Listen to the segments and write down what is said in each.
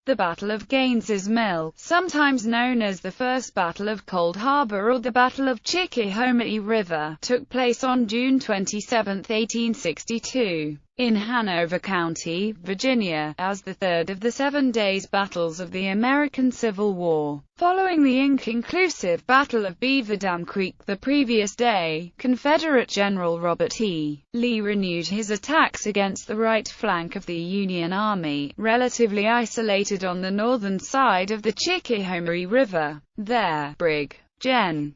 The Battle of Gaines's Mill, sometimes known as the First Battle of Cold Harbor or the Battle of Chickahominy River, took place on June 27, 1862, in Hanover County, Virginia, as the third of the 7 days battles of the American Civil War. Following the inconclusive Battle of Beaver Dam Creek the previous day, Confederate General Robert E. Lee renewed his attacks against the right flank of the Union Army, relatively isolated on the northern side of the Chickahominy River. There, Brig. Gen.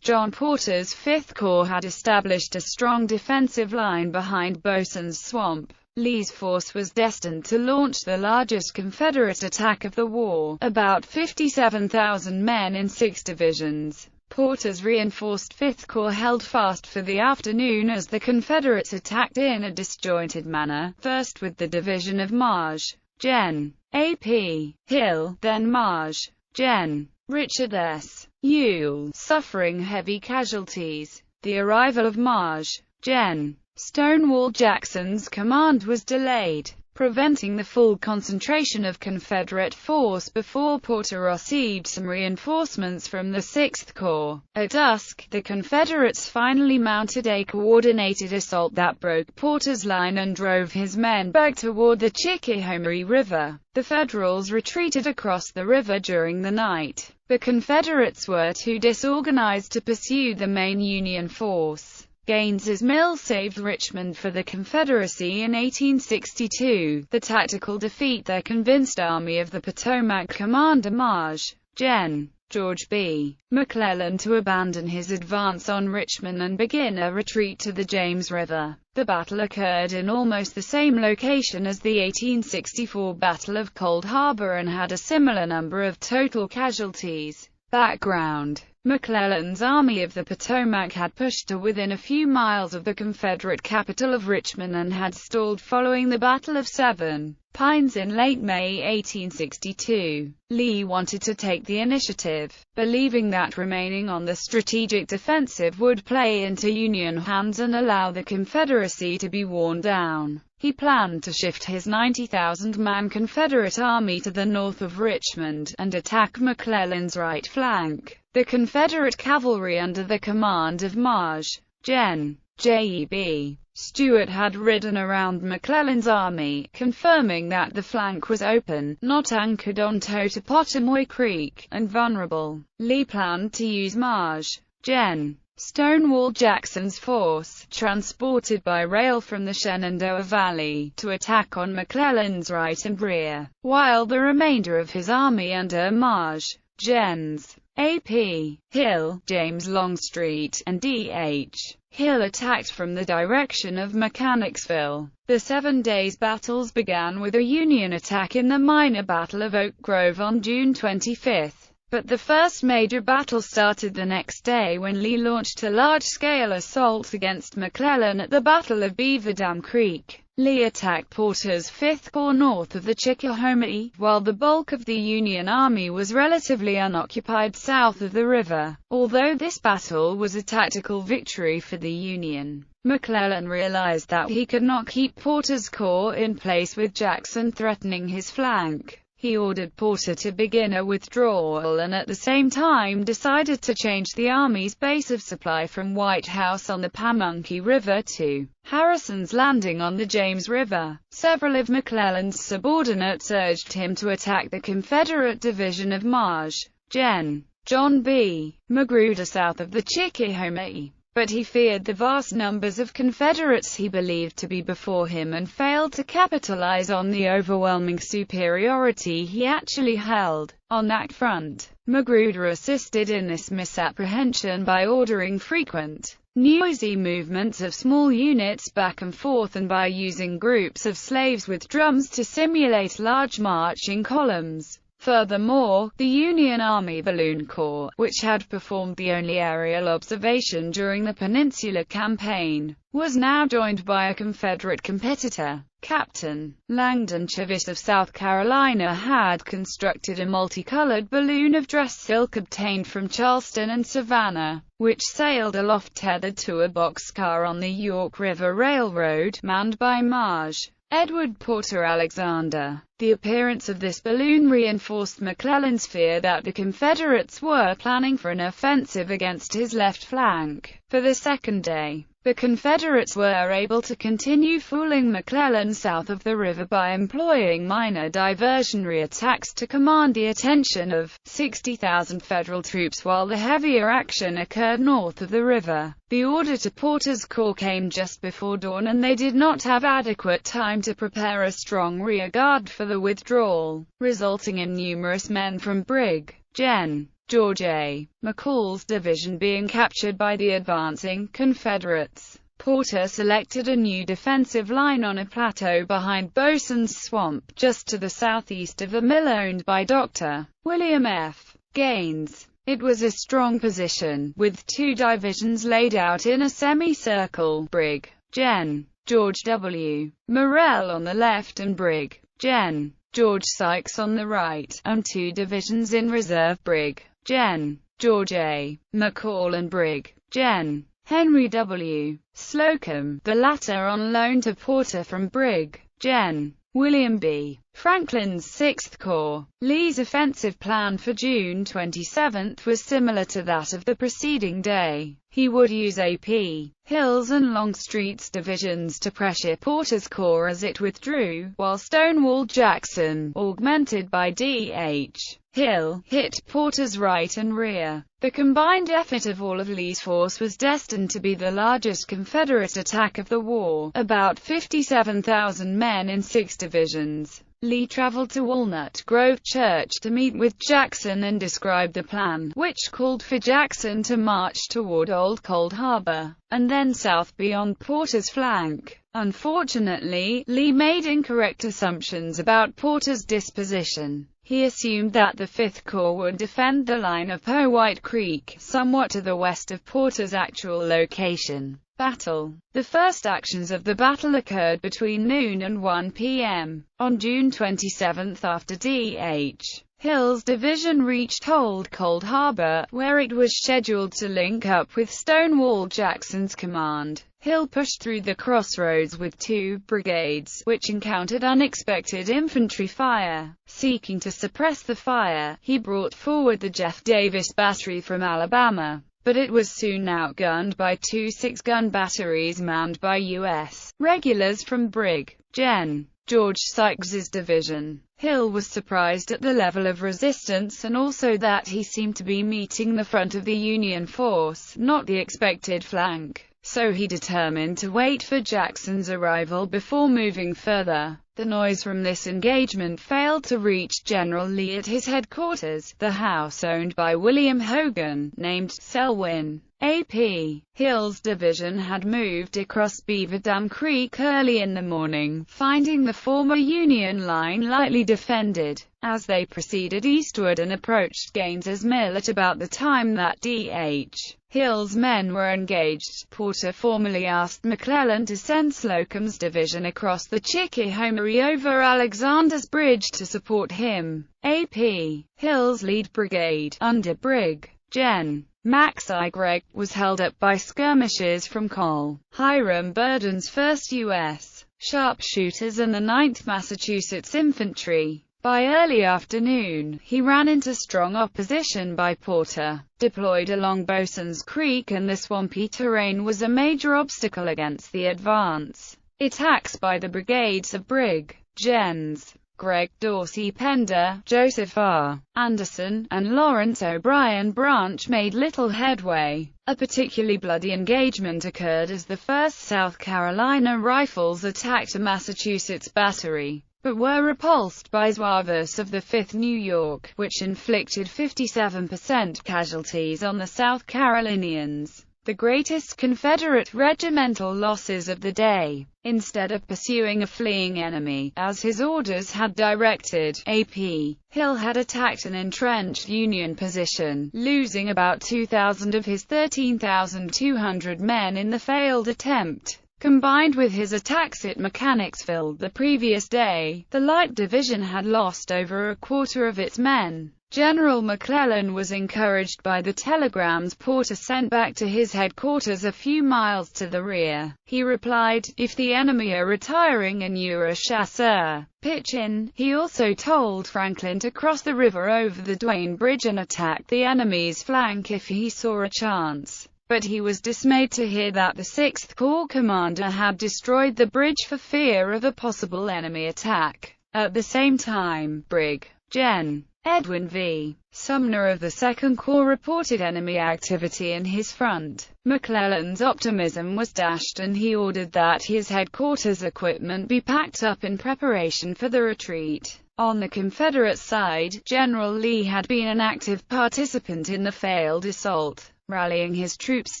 John Porter's 5th Corps had established a strong defensive line behind Bosun's Swamp. Lee's force was destined to launch the largest Confederate attack of the war, about 57,000 men in 6 divisions. Porter's reinforced 5th Corps held fast for the afternoon as the Confederates attacked in a disjointed manner, first with the division of Maj. Gen. A.P. Hill, then Maj. Gen. Richard S. Ewell, suffering heavy casualties. The arrival of Maj. Gen. Stonewall Jackson's command was delayed, preventing the full concentration of Confederate force before Porter received some reinforcements from the 6th Corps. At dusk, the Confederates finally mounted a coordinated assault that broke Porter's line and drove his men back toward the Chickahominy River. The Federals retreated across the river during the night. The Confederates were too disorganized to pursue the main Union force. Gaines's Mill saved Richmond for the Confederacy in 1862. The tactical defeat there convinced Army of the Potomac commander Maj. Gen. George B. McClellan to abandon his advance on Richmond and begin a retreat to the James River. The battle occurred in almost the same location as the 1864 Battle of Cold Harbor and had a similar number of total casualties. Background: McClellan's Army of the Potomac had pushed to within a few miles of the Confederate capital of Richmond and had stalled following the Battle of Seven Pines in late May 1862. Lee wanted to take the initiative, believing that remaining on the strategic defensive would play into Union hands and allow the Confederacy to be worn down. He planned to shift his 90,000-man Confederate army to the north of Richmond, and attack McClellan's right flank. The Confederate cavalry under the command of Maj. Gen. J.E.B. Stuart had ridden around McClellan's army, confirming that the flank was open, not anchored on Totopotomoy Creek, and vulnerable. Lee planned to use Maj. Gen. Stonewall Jackson's force, transported by rail from the Shenandoah Valley, to attack on McClellan's right and rear, while the remainder of his army under Maj. Gens. A.P. Hill, James Longstreet, and D.H. Hill attacked from the direction of Mechanicsville. The 7 days battles began with a Union attack in the minor Battle of Oak Grove on June 25. But the first major battle started the next day when Lee launched a large-scale assault against McClellan at the Battle of Beaver Dam Creek. Lee attacked Porter's 5th Corps north of the Chickahominy, while the bulk of the Union Army was relatively unoccupied south of the river. Although this battle was a tactical victory for the Union, McClellan realized that he could not keep Porter's corps in place with Jackson threatening his flank. He ordered Porter to begin a withdrawal and at the same time decided to change the Army's base of supply from White House on the Pamunkey River to Harrison's Landing on the James River. Several of McClellan's subordinates urged him to attack the Confederate division of Maj. Gen. John B. Magruder south of the Chickahominy, but he feared the vast numbers of Confederates he believed to be before him and failed to capitalize on the overwhelming superiority he actually held. On that front, Magruder assisted in this misapprehension by ordering frequent, noisy movements of small units back and forth and by using groups of slaves with drums to simulate large marching columns. Furthermore, the Union Army Balloon Corps, which had performed the only aerial observation during the Peninsula Campaign, was now joined by a Confederate competitor. Captain Langdon Chevish of South Carolina had constructed a multicolored balloon of dressed silk obtained from Charleston and Savannah, which sailed aloft tethered to a boxcar on the York River Railroad, manned by Maj. Edward Porter Alexander. The appearance of this balloon reinforced McClellan's fear that the Confederates were planning for an offensive against his left flank. For the second day, the Confederates were able to continue fooling McClellan south of the river by employing minor diversionary attacks to command the attention of 60,000 Federal troops while the heavier action occurred north of the river. The order to Porter's Corps came just before dawn and they did not have adequate time to prepare a strong rear guard for the withdrawal, resulting in numerous men from Brig. Gen. George A. McCall's division being captured by the advancing Confederates. Porter selected a new defensive line on a plateau behind Bosun's Swamp, just to the southeast of a mill owned by Dr. William F. Gaines. It was a strong position, with two divisions laid out in a semicircle, Brig. Gen. George W. Morrell on the left and Brig. Gen. George Sykes on the right, and two divisions in reserve, Brig. Gen. George A. McCall and Brig. Gen. Henry W. Slocum, the latter on loan to Porter from Brig. Gen. William B. Franklin's 6th Corps. Lee's offensive plan for June 27 was similar to that of the preceding day. He would use A.P. Hill's and Longstreet's divisions to pressure Porter's Corps as it withdrew, while Stonewall Jackson, augmented by D.H. Hill, hit Porter's right and rear. The combined effort of all of Lee's force was destined to be the largest Confederate attack of the war, about 57,000 men in 6 divisions. Lee traveled to Walnut Grove Church to meet with Jackson and describe the plan, which called for Jackson to march toward Old Cold Harbor, and then south beyond Porter's flank. Unfortunately, Lee made incorrect assumptions about Porter's disposition. He assumed that the 5th Corps would defend the line of Powhite Creek, somewhat to the west of Porter's actual location. Battle. The first actions of the battle occurred between noon and 1 p.m. on June 27 after D.H. Hill's division reached Old Cold Harbor, where it was scheduled to link up with Stonewall Jackson's command. Hill pushed through the crossroads with 2 brigades, which encountered unexpected infantry fire. Seeking to suppress the fire, he brought forward the Jeff Davis Battery from Alabama, but it was soon outgunned by 2 6-gun batteries manned by U.S. regulars from Brig. Gen. George Sykes's division. Hill was surprised at the level of resistance and also that he seemed to be meeting the front of the Union force, not the expected flank. So he determined to wait for Jackson's arrival before moving further. The noise from this engagement failed to reach General Lee at his headquarters, the house owned by William Hogan, named Selwyn. A.P. Hill's division had moved across Beaver Dam Creek early in the morning, finding the former Union line lightly defended. As they proceeded eastward and approached Gaines's Mill at about the time that D.H. Hill's men were engaged, Porter formally asked McClellan to send Slocum's division across the Chickahominy over Alexander's Bridge to support him. A.P. Hill's lead brigade, under Brig. Gen. Max I. Gregg, was held up by skirmishers from Col. Hiram Burden's 1st U.S. sharpshooters and the 9th Massachusetts Infantry. By early afternoon, he ran into strong opposition by Porter. Deployed along Bosun's Creek and the swampy terrain was a major obstacle against the advance. Attacks by the brigades of Brig. Gens. Gregg, Dorsey Pender, Joseph R. Anderson, and Lawrence O'Brien Branch made little headway. A particularly bloody engagement occurred as the 1st South Carolina Rifles attacked a Massachusetts battery, but were repulsed by Zouaves of the 5th New York, which inflicted 57% casualties on the South Carolinians, the greatest Confederate regimental losses of the day. Instead of pursuing a fleeing enemy, as his orders had directed, A.P. Hill had attacked an entrenched Union position, losing about 2,000 of his 13,200 men in the failed attempt. Combined with his attacks at Mechanicsville the previous day, the Light Division had lost over a quarter of its men. General McClellan was encouraged by the telegrams Porter sent back to his headquarters a few miles to the rear. He replied, "If the enemy are retiring and you're a chasseur, pitch in." He also told Franklin to cross the river over the Duane Bridge and attack the enemy's flank if he saw a chance. But he was dismayed to hear that the 6th Corps commander had destroyed the bridge for fear of a possible enemy attack. At the same time, Brig. Gen. Edwin V. Sumner of the 2nd Corps reported enemy activity in his front. McClellan's optimism was dashed and he ordered that his headquarters equipment be packed up in preparation for the retreat. On the Confederate side, General Lee had been an active participant in the failed assault, rallying his troops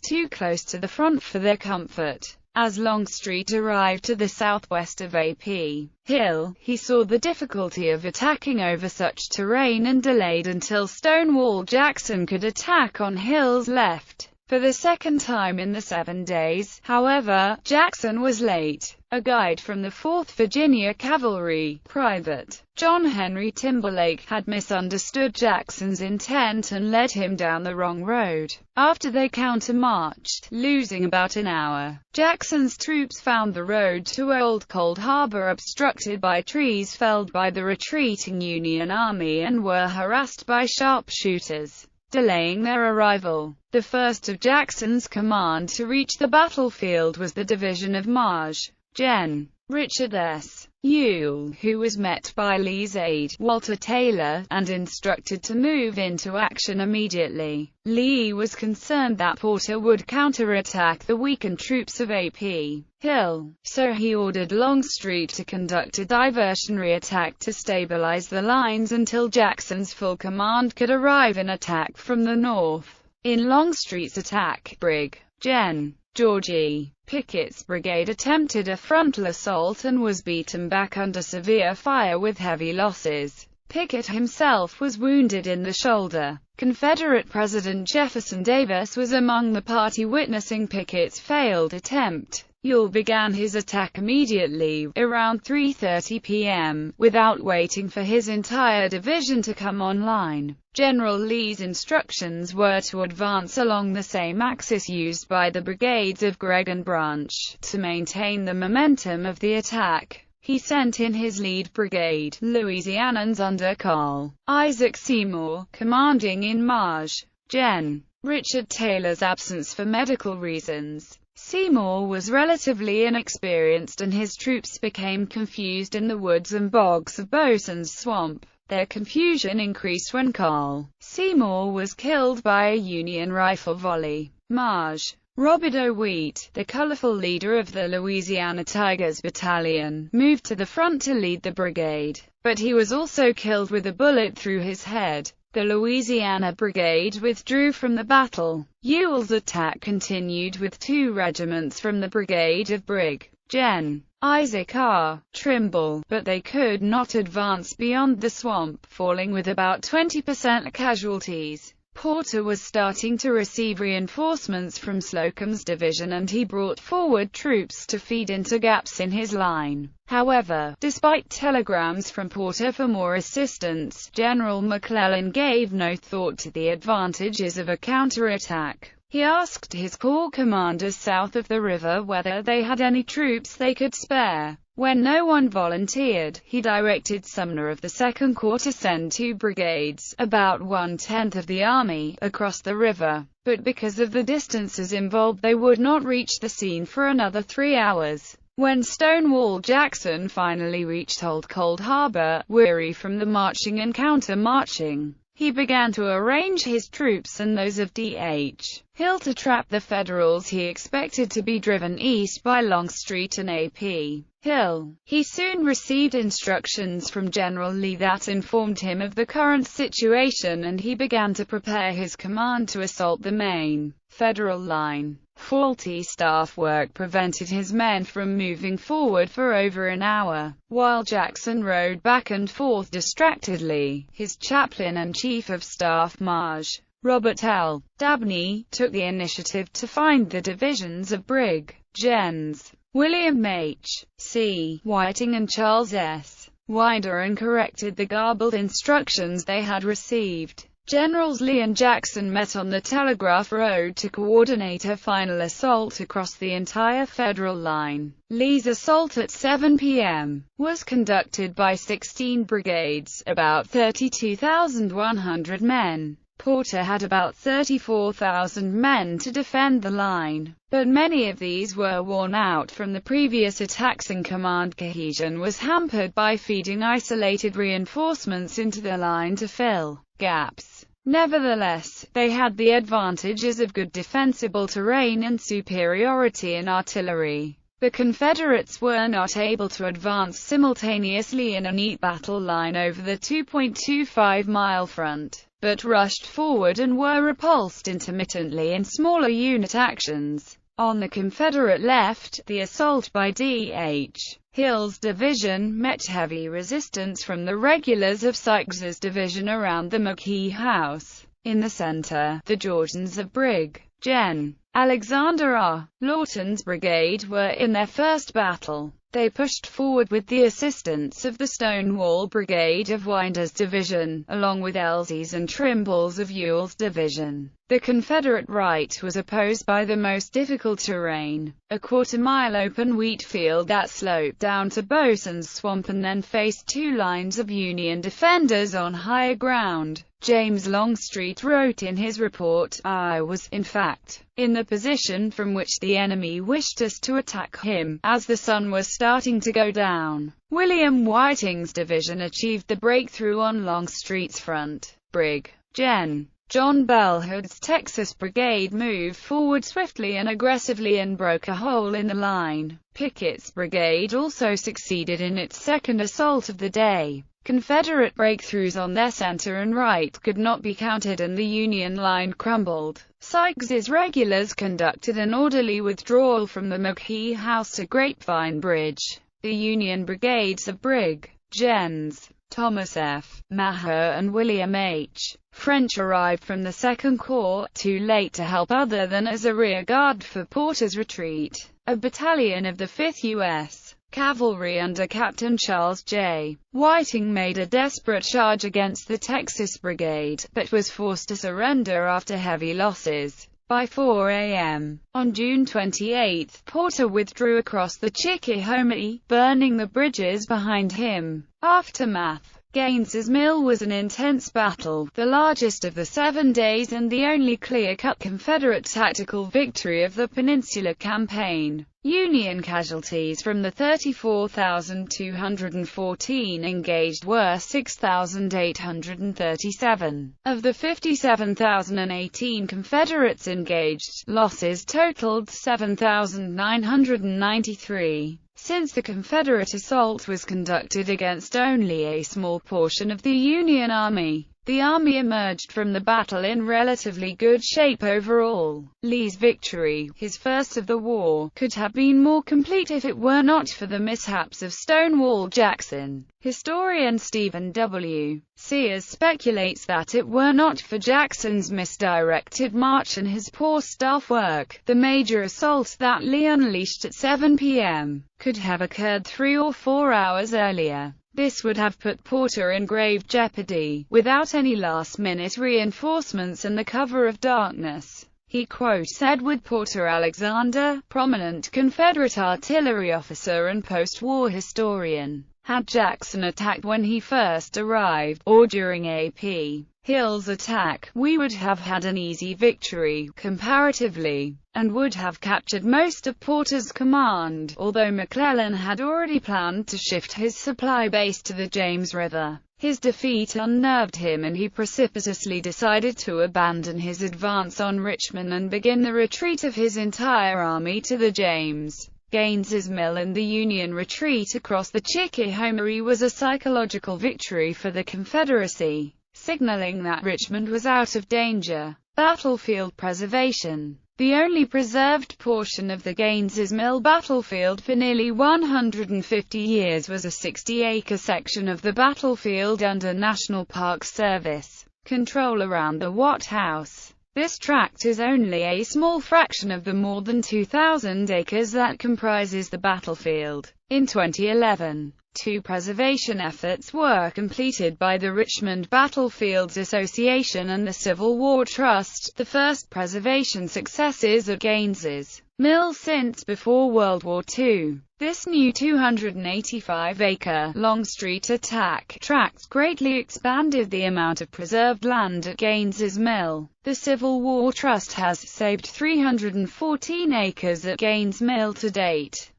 too close to the front for their comfort. As Longstreet arrived to the southwest of A.P. Hill, he saw the difficulty of attacking over such terrain and delayed until Stonewall Jackson could attack on Hill's left. For the second time in the 7 days, however, Jackson was late. A guide from the 4th Virginia Cavalry, Private John Henry Timberlake, had misunderstood Jackson's intent and led him down the wrong road. After they counter-marched, losing about an hour, Jackson's troops found the road to Old Cold Harbor obstructed by trees felled by the retreating Union Army and were harassed by sharpshooters, delaying their arrival. The first of Jackson's command to reach the battlefield was the division of Maj. Gen. Richard S. Ewell, who was met by Lee's aide, Walter Taylor, and instructed to move into action immediately. Lee was concerned that Porter would counterattack the weakened troops of A.P. Hill, so he ordered Longstreet to conduct a diversionary attack to stabilize the lines until Jackson's full command could arrive and attack from the north. In Longstreet's attack, Brig. Gen. George E. Pickett's brigade attempted a frontal assault and was beaten back under severe fire with heavy losses. Pickett himself was wounded in the shoulder. Confederate President Jefferson Davis was among the party witnessing Pickett's failed attempt. Ewell began his attack immediately, around 3:30 p.m., without waiting for his entire division to come online. General Lee's instructions were to advance along the same axis used by the brigades of Gregg and Branch, to maintain the momentum of the attack. He sent in his lead brigade, Louisianans under Carl Isaac Seymour, commanding in Maj. Gen. Richard Taylor's absence for medical reasons. Seymour was relatively inexperienced and his troops became confused in the woods and bogs of Bosun's Swamp. Their confusion increased when Carl Seymour was killed by a Union rifle volley. Maj. Robert O. Wheat, the colorful leader of the Louisiana Tigers Battalion, moved to the front to lead the brigade, but he was also killed with a bullet through his head. The Louisiana Brigade withdrew from the battle. Ewell's attack continued with 2 regiments from the brigade of Brig. Gen. Isaac R. Trimble, but they could not advance beyond the swamp, falling with about 20% casualties. Porter was starting to receive reinforcements from Slocum's division and he brought forward troops to feed into gaps in his line. However, despite telegrams from Porter for more assistance, General McClellan gave no thought to the advantages of a counterattack. He asked his corps commanders south of the river whether they had any troops they could spare. When no one volunteered, he directed Sumner of the 2nd Corps to send 2 brigades, about 1/10 of the army, across the river. But because of the distances involved they would not reach the scene for another 3 hours. When Stonewall Jackson finally reached Old Cold Harbor, weary from the marching and counter-marching, he began to arrange his troops and those of D.H. Hill to trap the Federals he expected to be driven east by Longstreet and A.P. Hill. He soon received instructions from General Lee that informed him of the current situation and he began to prepare his command to assault the main Federal line. Faulty staff work prevented his men from moving forward for over an hour. While Jackson rode back and forth distractedly, his chaplain and chief of staff Maj. Robert L. Dabney took the initiative to find the divisions of Brig. Gens. William H. C. Whiting and Charles S. wider and corrected the garbled instructions they had received. Generals Lee and Jackson met on the Telegraph Road to coordinate a final assault across the entire Federal line. Lee's assault at 7 p.m. was conducted by 16 brigades, about 32,100 men. Porter had about 34,000 men to defend the line, but many of these were worn out from the previous attacks and command cohesion was hampered by feeding isolated reinforcements into the line to fill gaps. Nevertheless, they had the advantages of good defensible terrain and superiority in artillery. The Confederates were not able to advance simultaneously in a neat battle line over the 2.25-mile front, but rushed forward and were repulsed intermittently in smaller unit actions. On the Confederate left, the assault by D.H. Hill's division met heavy resistance from the regulars of Sykes's division around the McKee House. In the center, the Georgians of Brig. Gen. Alexander R. Lawton's brigade were in their first battle. They pushed forward with the assistance of the Stonewall Brigade of Winder's division, along with Elsie's and Trimble's of Ewell's division. The Confederate right was opposed by the most difficult terrain, a quarter-mile open wheat field that sloped down to Bosun's Swamp and then faced two lines of Union defenders on higher ground. James Longstreet wrote in his report, "I was, in fact, in the position from which the enemy wished us to attack him, as the sun was starting to go down." William Whiting's division achieved the breakthrough on Longstreet's front. Brig. Gen. John Bell Hood's Texas Brigade moved forward swiftly and aggressively and broke a hole in the line. Pickett's brigade also succeeded in its second assault of the day. Confederate breakthroughs on their center and right could not be counted and the Union line crumbled. Sykes's regulars conducted an orderly withdrawal from the McKee House to Grapevine Bridge. The Union brigades of Brig. Gens. Thomas F. Maher and William H. French arrived from the Second Corps, too late to help other than as a rear guard for Porter's retreat. A battalion of the 5th U.S. Cavalry under Captain Charles J. Whiting made a desperate charge against the Texas Brigade, but was forced to surrender after heavy losses. By 4 a.m. on June 28, Porter withdrew across the Chickahominy, burning the bridges behind him. Aftermath. Gaines's Mill was an intense battle, the largest of the 7 days and the only clear-cut Confederate tactical victory of the Peninsula Campaign. Union casualties from the 34,214 engaged were 6,837. Of the 57,018 Confederates engaged, losses totaled 7,993. Since the Confederate assault was conducted against only a small portion of the Union Army, the Army emerged from the battle in relatively good shape overall. Lee's victory, his first of the war, could have been more complete if it were not for the mishaps of Stonewall Jackson. Historian Stephen W. Sears speculates that it were not for Jackson's misdirected march and his poor staff work, the major assault that Lee unleashed at 7 p.m. could have occurred 3 or 4 hours earlier. This would have put Porter in grave jeopardy, without any last-minute reinforcements and the cover of darkness. He quotes Edward Porter Alexander, prominent Confederate artillery officer and post-war historian. Had Jackson attacked when he first arrived, or during A.P. Hill's attack, we would have had an easy victory, comparatively, and would have captured most of Porter's command, although McClellan had already planned to shift his supply base to the James River. His defeat unnerved him and he precipitously decided to abandon his advance on Richmond and begin the retreat of his entire army to the James. Gaines's Mill and the Union retreat across the Chickahominy was a psychological victory for the Confederacy, signaling that Richmond was out of danger. Battlefield preservation. The only preserved portion of the Gaines's Mill battlefield for nearly 150 years was a 60-acre section of the battlefield under National Park Service control around the Watt House. This tract is only a small fraction of the more than 2,000 acres that comprises the battlefield. In 2011, Two preservation efforts were completed by the Richmond Battlefields Association and the Civil War Trust, the first preservation successes at Gaines's Mill since before World War II. This new 285-acre Longstreet attack tract greatly expanded the amount of preserved land at Gaines's Mill. The Civil War Trust has saved 314 acres at Gaines Mill to date.